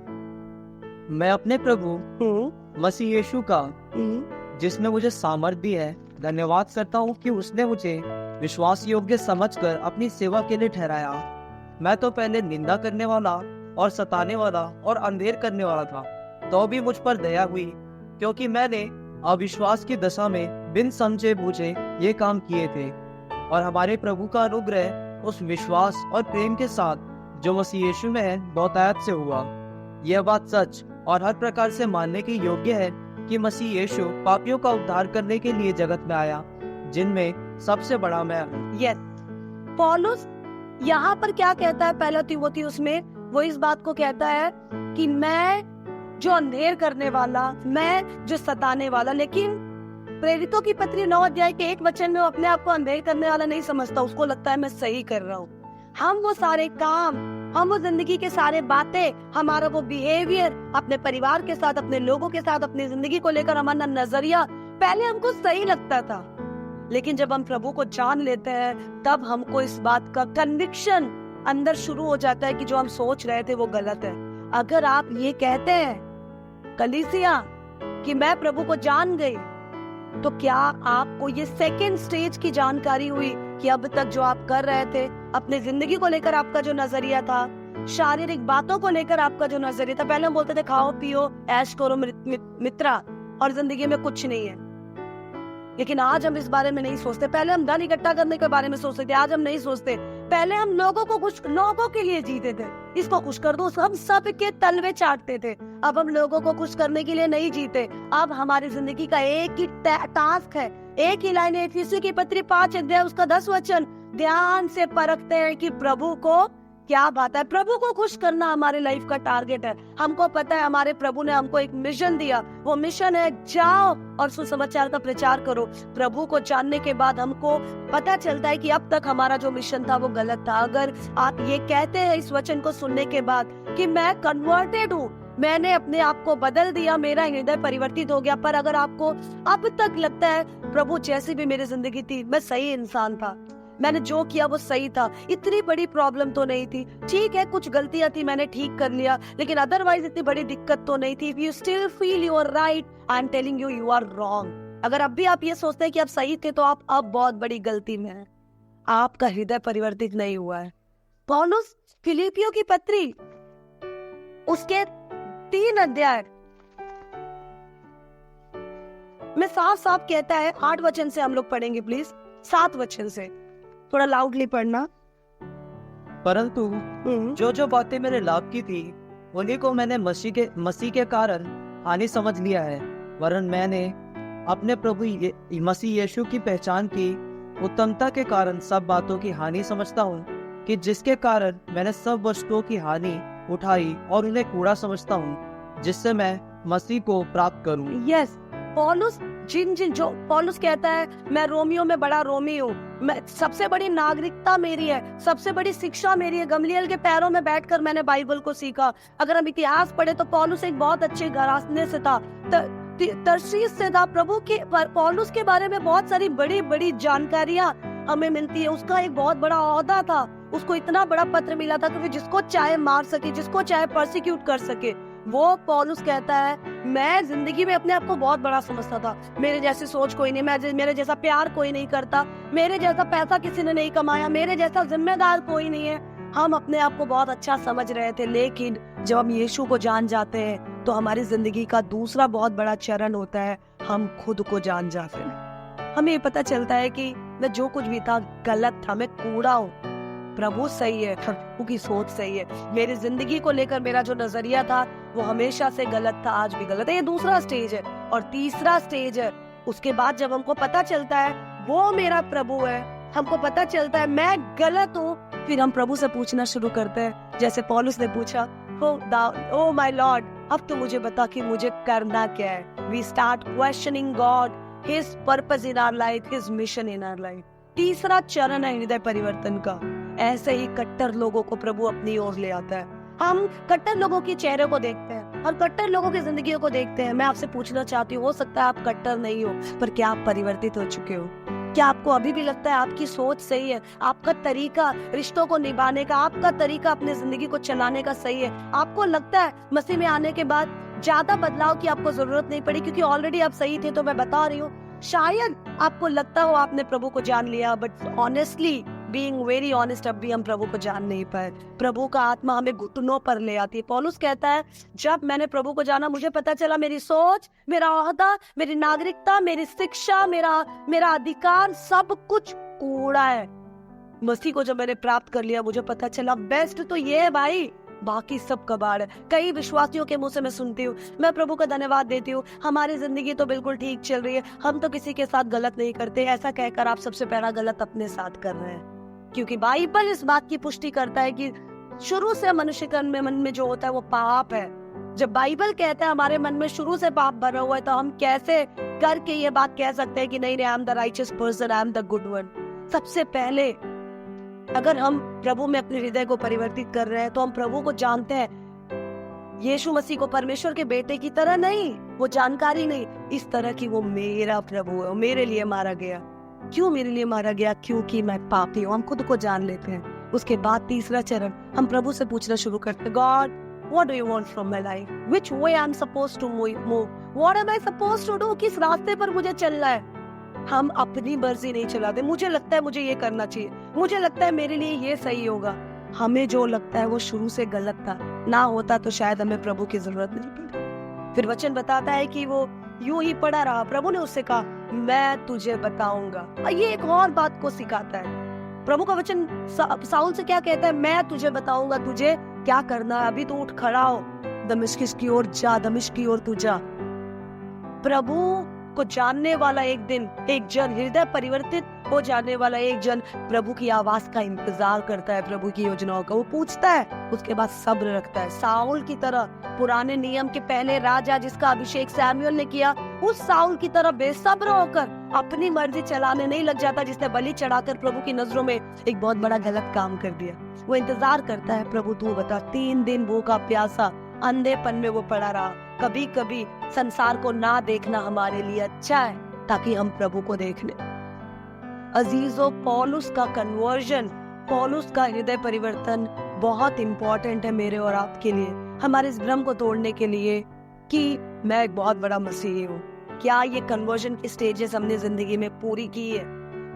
मैं अपने प्रभु मसीह यीशु का, जिसने मुझे सामर्थ दी है, धन्यवाद करता हूँ कि उसने मुझे विश्वास योग्य समझकर अपनी सेवा के लिए ठहराया। मैं तो पहले निंदा करने वाला और सताने वाला और अंधेर करने वाला था, तो भी मुझ पर दया हुई, क्योंकि मैंने अविश्वास की दशा में बिन समझे बूझे ये काम किए थे। और हमारे प्रभु का अनुग्रह उस विश्वास और प्रेम के साथ जो मसीह यीशु में है बहुतायत से हुआ। यह बात सच और हर प्रकार से मानने की योग्य है कि मसीह यीशु पापियों का उद्धार करने के लिए जगत में आया, जिनमें सबसे बड़ा मैं हूँ। यस, पौलुस यहाँ पर क्या कहता है पहला तीमुथियुस में? वो इस बात को कहता है कि मैं जो अंधेर करने वाला, मैं जो सताने वाला, लेकिन प्रेरितों की पत्री 9 अध्याय के 1 वचन में वो अपने आप को अंधेर करने वाला नहीं समझता। उसको लगता है मैं सही कर रहा हूँ। हम वो सारे काम, हम वो जिंदगी के सारे बातें, हमारा वो बिहेवियर अपने परिवार के साथ, अपने लोगों के साथ, अपनी जिंदगी को लेकर हमारा नजरिया पहले हमको सही लगता था, लेकिन जब हम प्रभु को जान लेते हैं तब हमको इस बात का कन्विक्शन अंदर शुरू हो जाता है कि जो हम सोच रहे थे वो गलत है। अगर आप ये कहते हैं कलीसिया कि मैं प्रभु को जान गई, तो क्या आपको ये सेकेंड स्टेज की जानकारी हुई कि अब तक जो आप कर रहे थे, अपने जिंदगी को लेकर आपका जो नजरिया था, शारीरिक बातों को लेकर आपका जो नजरिया था, पहले हम बोलते थे खाओ पियो ऐश करो मित्रा और जिंदगी में कुछ नहीं है, लेकिन आज हम इस बारे में नहीं सोचते। पहले हम धन इकट्ठा करने के बारे में सोचते थे, आज हम नहीं सोचते। पहले हम लोगों के लिए जीते थे, इसको खुश कर दो, हम सब के तलवे चाटते थे। अब हम लोगों को खुश करने के लिए नहीं जीते। अब हमारी जिंदगी का एक ही टास्क है, एक ही लाइन है, इफिसियों की पत्री 5 अध्याय उसका 10 वचन। ध्यान से परखते हैं कि प्रभु को क्या बात है। प्रभु को खुश करना हमारे लाइफ का टारगेट है। हमको पता है हमारे प्रभु ने हमको एक मिशन दिया, वो मिशन है जाओ और सुसमाचार का प्रचार करो। प्रभु को जानने के बाद हमको पता चलता है कि अब तक हमारा जो मिशन था वो गलत था। अगर आप ये कहते हैं इस वचन को सुनने के बाद कि मैं कन्वर्टेड हूँ, मैंने अपने आप को बदल दिया, मेरा हृदय परिवर्तित हो गया, पर अगर आपको अब तक लगता है प्रभु जैसी भी मेरी जिंदगी थी, मैं सही इंसान था, मैंने जो किया वो सही था, इतनी बड़ी प्रॉब्लम तो नहीं थी, ठीक है कुछ गलतियां थी मैंने ठीक कर लिया, लेकिन अदरवाइज इतनी बड़ी दिक्कत तो नहीं थी। If you still feel you are right, I am telling you you are wrong। अगर अब भी आप ये सोचते हैं कि आप सही थे, तो आप अब बहुत बड़ी गलती में हैं। आपका हृदय परिवर्तित नहीं हुआ है। पौलुस फिलिपियों की पत्री उसके 3 अध्याय में साफ साफ कहता है, 8 वचन से हम लोग पढ़ेंगे प्लीज, 7 वचन से, थोड़ा लाउडली पढ़ना। परंतु जो बातें मेरे लाभ की थी, उन्हीं को मैंने मसीह के कारण हानि समझ लिया है, वरन मैंने अपने प्रभु मसीह यीशु की पहचान की उत्तमता के कारण सब बातों की हानि समझता हूँ, कि जिसके कारण मैंने सब वस्तुओं की हानि उठाई और उन्हें कूड़ा समझता हूँ, जिससे मैं मसीह को प्राप्त करूँ। यस, पौलुस जो पौलुस कहता है मैं रोमियो में बड़ा रोमी हूँ, मैं सबसे बड़ी नागरिकता मेरी है, सबसे बड़ी शिक्षा मेरी है, गमलीएल के पैरों में बैठकर मैंने बाइबल को सीखा। अगर हम इतिहास पढ़े तो पौलुस एक बहुत अच्छे घराने से था, तर्शीश से था। प्रभु के पौलुस के बारे में बहुत सारी बड़ी बड़ी जानकारियां हमें मिलती है। उसका एक बहुत बड़ा ओहदा था, उसको इतना बड़ा पत्र मिला था कि वो जिसको चाहे मार सके, जिसको चाहे प्रोसिक्यूट कर सके। वो पौलुस कहता है मैं जिंदगी में अपने आप को बहुत बड़ा समझता था, मेरे जैसी सोच कोई नहीं, मेरे जैसा प्यार कोई नहीं करता, मेरे जैसा पैसा किसी ने नहीं कमाया, मेरे जैसा जिम्मेदार कोई नहीं है। हम अपने आप को बहुत अच्छा समझ रहे थे, लेकिन जब हम यीशु को जान जाते हैं तो हमारी जिंदगी का दूसरा बहुत बड़ा चरण होता है, हम खुद को जान जाते हैं। हमें ये पता चलता है कि मैं जो कुछ भी था गलत था, मैं कूड़ा हूँ, प्रभु सही है, प्रभु की सोच सही है। मेरी जिंदगी को लेकर मेरा जो नजरिया था वो हमेशा से गलत था, आज भी गलत है। ये दूसरा स्टेज है। और तीसरा स्टेज है, उसके बाद जब हमको पता चलता है वो मेरा प्रभु है, हमको पता चलता है मैं गलत हूँ, फिर हम प्रभु से पूछना शुरू करते हैं, जैसे पौलुस ने पूछा, ओ माय लॉर्ड, अब तो मुझे बता कि मुझे करना क्या है। We start questioning God, his purpose in our life, his mission in our life. तीसरा चरण है हृदय परिवर्तन का। ऐसे ही कट्टर लोगों को प्रभु अपनी ओर ले आता है। हम कट्टर लोगों के चेहरे को देखते हैं और कट्टर लोगों की जिंदगियों को देखते हैं। मैं आपसे पूछना चाहती हूँ, हो सकता है आप कट्टर नहीं हो, पर क्या आप परिवर्तित हो चुके हो? क्या आपको अभी भी लगता है आपकी सोच सही है, आपका तरीका रिश्तों को निभाने का, आपका तरीका अपने जिंदगी को चलाने का सही है? आपको लगता है मसीह में आने के बाद ज्यादा बदलाव की आपको जरूरत नहीं पड़ी क्योंकि ऑलरेडी आप सही थे? तो मैं बता रही हूँ, शायद आपको लगता हो आपने प्रभु को जान लिया, but honestly being very honest, अब भी हम प्रभु को जान नहीं पाए। प्रभु का आत्मा हमें घुटनों पर ले आती है। पौलुस कहता है, जब मैंने प्रभु को जाना, मुझे पता चला मेरी सोच, मेरा ओहदा, मेरी नागरिकता, मेरी शिक्षा, मेरा अधिकार, सब कुछ कूड़ा है। मसीह को जब मैंने प्राप्त कर लिया, मुझे पता चला बेस्ट तो ये है भाई, बाकी सब कबाड़ है। कई विश्वासियों के मुंह से मैं सुनती हूँ, मैं प्रभु का धन्यवाद देती हूँ, हमारी जिंदगी तो बिल्कुल ठीक चल रही है, हम तो किसी के साथ गलत नहीं करते। ऐसा कहकर आप सबसे पहला गलत अपने साथ कर रहे हैं, क्योंकि बाइबल इस बात की पुष्टि करता है कि शुरू से मनुष्य के मन में जो होता है वो पाप है। जब बाइबल कहता है हमारे मन में शुरू से पाप भरा हुआ है, तो हम कैसे करके ये बात कह सकते हैं कि नहीं, I am the righteous person, I am the good one? सबसे पहले अगर हम प्रभु में अपने हृदय को परिवर्तित कर रहे हैं, तो हम प्रभु को जानते हैं यीशु मसीह को परमेश्वर के बेटे की तरह नहीं, वो जानकारी नहीं, इस तरह की वो मेरा प्रभु है, मेरे लिए मारा गया। क्यों मेरे लिए मारा गया? क्योंकि मैं पापी हूँ। हम खुद को जान लेते हैं। उसके बाद तीसरा चरण, हम प्रभु से पूछना शुरू करते हैं, God what do you want from my life, which way I am supposed to move, what am I supposed to do, किस रास्ते पर मुझे चलना है। हम अपनी मर्जी नहीं चलाते। मुझे लगता है मुझे ये करना चाहिए, मुझे लगता है मेरे लिए ये सही होगा। हमें जो लगता है वो शुरू से गलत था, ना होता तो शायद हमें प्रभु की जरूरत नहीं पड़ती। फिर वचन बताता है कि वो यूं ही पड़ा रहा। प्रभु ने उससे कहा, मैं तुझे बताऊंगा। और ये एक और बात को सिखाता है। प्रभु का वचन साउल से क्या कहता है? मैं तुझे बताऊंगा तुझे क्या करना है। अभी तो उठ खड़ा हो, दमिश्क की ओर जा, दमिश्क की ओर तू जा। प्रभु को जानने वाला एक दिन, एक जन, हृदय परिवर्तित हो जाने वाला एक जन प्रभु की आवाज का इंतजार करता है, प्रभु की योजनाओं का वो पूछता है, उसके बाद सब्र रखता है। साउल की तरह, पुराने नियम के पहले राजा जिसका अभिषेक सैमुएल ने किया, उस साउल की तरह बेसब्र होकर अपनी मर्जी चलाने नहीं लग जाता, जिसने बलि चढ़ाकर प्रभु की नजरों में एक बहुत बड़ा गलत काम कर दिया। वो इंतजार करता है, प्रभु तू बता। 3 दिन भूखा प्यासा अंधेपन में वो पड़ा रहा। कभी कभी संसार को ना देखना हमारे लिए अच्छा है, ताकि हम प्रभु को देख लें। अजीजों, पौलुस का कन्वर्जन, पौलुस का हृदय परिवर्तन बहुत इंपॉर्टेंट है मेरे और आपके लिए, हमारे इस भ्रम को तोड़ने के लिए कि मैं एक बहुत बड़ा मसीही हूँ। क्या ये कन्वर्जन की स्टेजेस हमने जिंदगी में पूरी की है?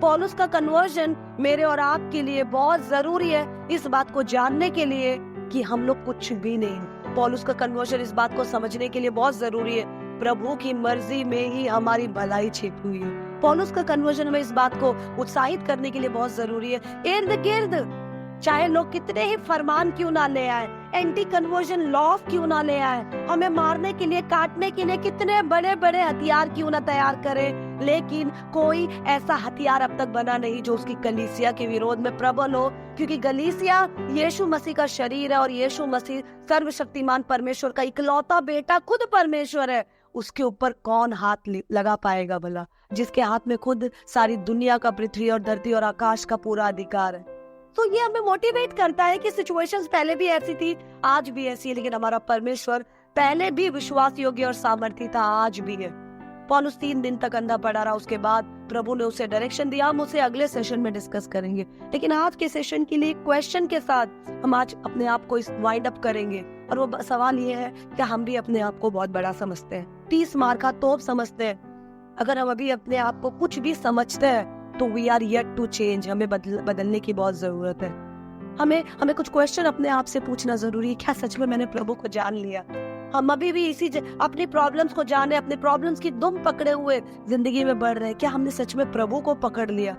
पौलुस का कन्वर्जन मेरे और आपके लिए बहुत जरूरी है, इस बात को जानने के लिए कि हम लोग कुछ भी नहीं। पौलुस का कन्वर्जन इस बात को समझने के लिए बहुत जरूरी है, प्रभु की मर्जी में ही हमारी भलाई छिपी हुई है। पौलुस का कन्वर्जन हमें इस बात को उत्साहित करने के लिए बहुत जरूरी है। इर्द गिर्द चाहे लोग कितने ही फरमान क्यों ना ले आए, एंटी कन्वर्जन लॉ क्यों ना ले आए, हमें मारने के लिए, काटने के लिए कितने बड़े बड़े हथियार क्यों ना तैयार करें, लेकिन कोई ऐसा हथियार अब तक बना नहीं जो उसकी कलीसिया के विरोध में प्रबल हो, क्योंकि कलीसिया यीशु मसीह का शरीर है और यीशु मसीह सर्वशक्तिमान परमेश्वर का इकलौता बेटा, खुद परमेश्वर है। उसके ऊपर कौन हाथ लगा पाएगा भला, जिसके हाथ में खुद सारी दुनिया का, पृथ्वी और धरती और आकाश का पूरा अधिकार है। तो ये हमें मोटिवेट करता है कि सिचुएशंस पहले भी ऐसी थी, आज भी ऐसी है, लेकिन हमारा परमेश्वर पहले भी विश्वास योग्य और सामर्थी था, आज भी है। पौलुस 3 दिन तक अंधा पड़ा रहा, उसके बाद प्रभु ने उसे डायरेक्शन दिया। हम उसे अगले सेशन में डिस्कस करेंगे, लेकिन आज के सेशन के लिए क्वेश्चन के साथ हम आज अपने आप को वाइंड अप करेंगे, और वो सवाल ये है कि हम भी अपने आप को बहुत बड़ा समझते हैं, 30 मार का तोप समझते हैं। अगर हम अभी अपने आप को कुछ भी समझते हैं तो we are yet to change, हमें बदलने की बहुत जरूरत है। हमें कुछ क्वेश्चन अपने आप से पूछना जरूरी है। क्या सच में मैंने प्रभु को जान लिया? हम अभी भी अपनी प्रॉब्लम्स को जाने, अपने प्रॉब्लम्स की दुम पकड़े हुए जिंदगी में बढ़ रहे हैं। क्या हमने सच में प्रभु को पकड़ लिया?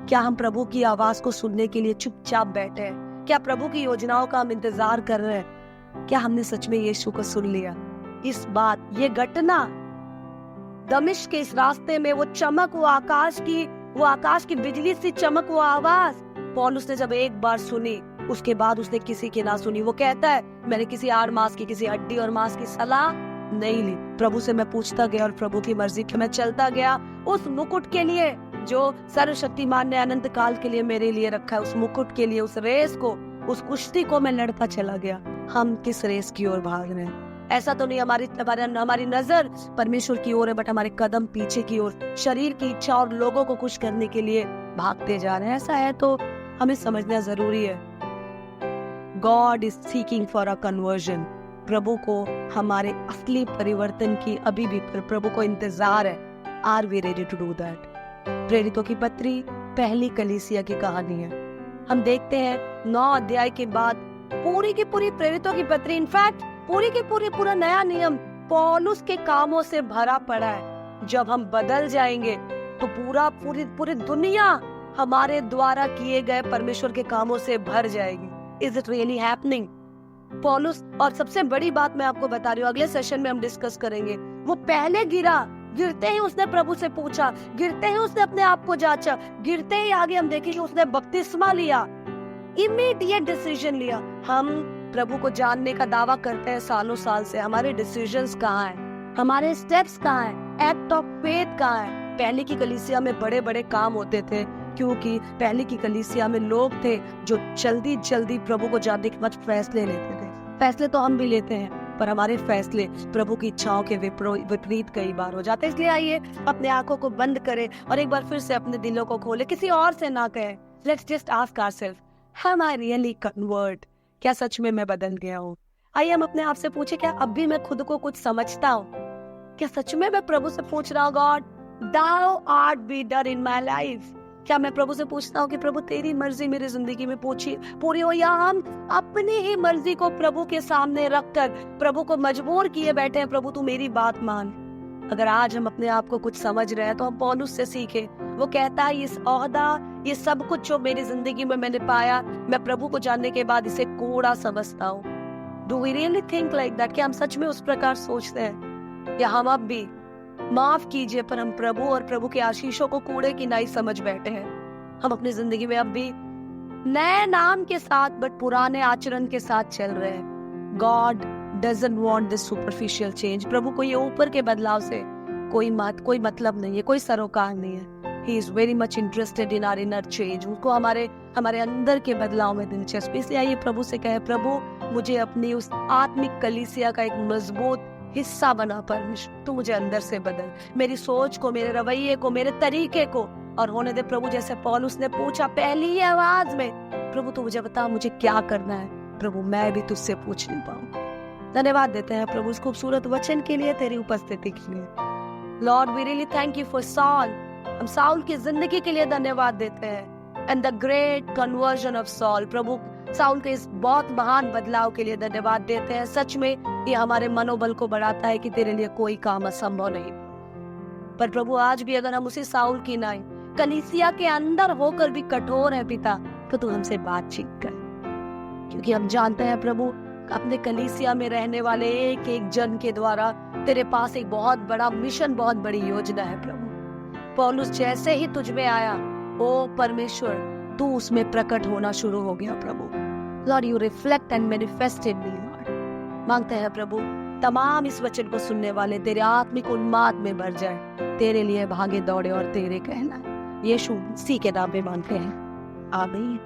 क्या हम प्रभु की आवाज को सुनने के लिए चुपचाप बैठे हैं? क्या प्रभु की योजनाओं का हम इंतजार कर रहे हैं? क्या हमने सच में यीशु को सुन लिया? इस बात, ये घटना, दमिश्क के इस रास्ते में वो चमक, वो आकाश की बिजली सी चमक, वो आवाज पौलुस ने जब एक बार सुनी, उसके बाद उसने किसी की ना सुनी। वो कहता है, मैंने किसी आड़ मास की, किसी हड्डी और मांस की सलाह नहीं ली। प्रभु से मैं पूछता गया और प्रभु की मर्जी पे मैं चलता गया। उस मुकुट के लिए जो सर्वशक्तिमान ने अनंत काल के लिए मेरे लिए रखा है, उस मुकुट के लिए, उस रेस को, उस कुश्ती को मैं लड़ता चला गया। हम किस रेस की ओर भाग रहे हैं? ऐसा तो नहीं हमारी नजर परमेश्वर की ओर है, बट हमारे कदम पीछे की ओर, शरीर की इच्छा और लोगों को खुश करने के लिए भागते जा रहे हैं। ऐसा है तो हमें समझना जरूरी है, God is seeking for a conversion. प्रभु को हमारे असली परिवर्तन की अभी भी प्रभु को इंतजार है। Are we ready to do that? प्रेरितों की पत्री पहली कलीसिया की कहानी है। हम देखते हैं 9 अध्याय के बाद पूरी की पूरी प्रेरितों की पत्री, इनफैक्ट पूरी की पूरा नया नियम पौलुस के कामों से भरा पड़ा है। जब हम बदल जाएंगे तो पूरी दुनिया हमारे द्वारा किए गए परमेश्वर के कामों से भर जाएगी। Is it really happening? पौलुस, और सबसे बड़ी बात मैं आपको बता रही हूँ, अगले सेशन में हम डिस्कस करेंगे। वो पहले गिरते ही उसने प्रभु से पूछा, गिरते ही उसने अपने आप को जांचा, गिरते ही आगे हम देखेंगे उसने बपतिस्मा लिया, इमीडिएट डिसीजन लिया। हम प्रभु को जानने का दावा करते हैं सालों साल से, हमारे डिसीजंस कहाँ हैं? हमारे स्टेप्स कहाँ हैं? एक्ट ऑफ फेथ कहाँ है? पहले की कलीसिया में बड़े बड़े काम होते थे, क्योंकि पहले की कलीसिया में लोग थे जो जल्दी जल्दी प्रभु को जानने के बाद फैसले लेते थे। फैसले तो हम भी लेते हैं, पर हमारे फैसले प्रभु की इच्छाओं के विपरीत कई बार हो जाते हैं। इसलिए आइए अपने आंखों को बंद करें और एक बार फिर से अपने दिलों को खोले, किसी और से ना कहें। Let's just ask ourselves, am I really convert? क्या सच में मैं बदल गया हूँ? आइए हम अपने आप से पूछे, क्या अब भी मैं खुद को कुछ समझता हूँ? क्या सच में मैं प्रभु से पूछ रहा हूँ, God thou art be done in my life? क्या मैं प्रभु से पूछता हूँ कि प्रभु तेरी मर्जी मेरी जिंदगी में पूरी हो, या हम अपनी ही मर्जी को प्रभु के सामने रखकर प्रभु को मजबूर किए बैठे हैं, प्रभु तू मेरी बात मान? अगर आज हम अपने आप को कुछ समझ रहे हैं तो हम पौलुस से सीखे। वो कहता है, इस ओहदा, ये सब कुछ जो मेरी जिंदगी में मैंने पाया, मैं प्रभु को जानने के बाद इसे कूड़ा समझता हूँ। Do we really think like that? क्या हम सच में उस प्रकार सोचते हैं? या हम अब भी, माफ कीजिए, पर हम प्रभु और प्रभु के आशीषों को कूड़े की नाई समझ बैठे हैं? हम अपनी जिंदगी में अब भी नए नाम के साथ बट पुराने आचरण के साथ चल रहे हैं। God doesn't want this superficial change. प्रभु को ये ऊपर के बदलाव से कोई मतलब नहीं है, कोई सरोकार नहीं है। He is very much interested in our inner change. उसको हमारे अंदर के बदलाव में दिलचस्पी। इसलिए आइए प्रभु से कहे, प्रभु मुझे अपनी उस आत्मिक कलीसिया का एक मजबूत हिस्सा बना परमेश्वर। तू मुझे अंदर से बदल, मेरी सोच को, मेरे रवैये को, मेरे तरीके को, और होने दे प्रभु जैसे पौलुस ने पूछा पहली ही आवाज में, प्रभु तू मुझे बता मुझे क्या करना है। प्रभु मैं भी तुझसे पूछ नहीं पाऊं। धन्यवाद देते हैं प्रभु इस खूबसूरत वचन के लिए, तेरी उपस्थिति के लिए। Lord we really thank you for Saul. हम साउल की जिंदगी के लिए धन्यवाद देते हैं, and the great conversion of Saul. प्रभु साउल के इस बहुत महान बदलाव के लिए धन्यवाद देते हैं। सच में ये हमारे मनोबल को बढ़ाता है कि तेरे लिए कोई काम असंभव नहीं। पर प्रभु आज भी अगर हम उसी साउल की नाई कलीसिया के अंदर होकर भी कठोर है पिता, तो तू हमसे बातचीत कर, क्योंकि हम जानते हैं प्रभु अपने कलीसिया में रहने वाले एक एक जन के द्वारा तेरे पास एक बहुत बड़ा मिशन, बहुत बड़ी योजना है। प्रभु पौलुस जैसे ही तुझ में आया, ओ परमेश्वर तू उसमें प्रकट होना शुरू हो गया। प्रभु Lord you reflect and manifest in me Lord. मांगते हैं प्रभु तमाम इस वचन को सुनने वाले तेरे आत्मिक उन्माद में भर जाए, तेरे लिए भागे दौड़े और तेरे कहना। यीशु मसीह के नाम में मांगते हैं, आमीन।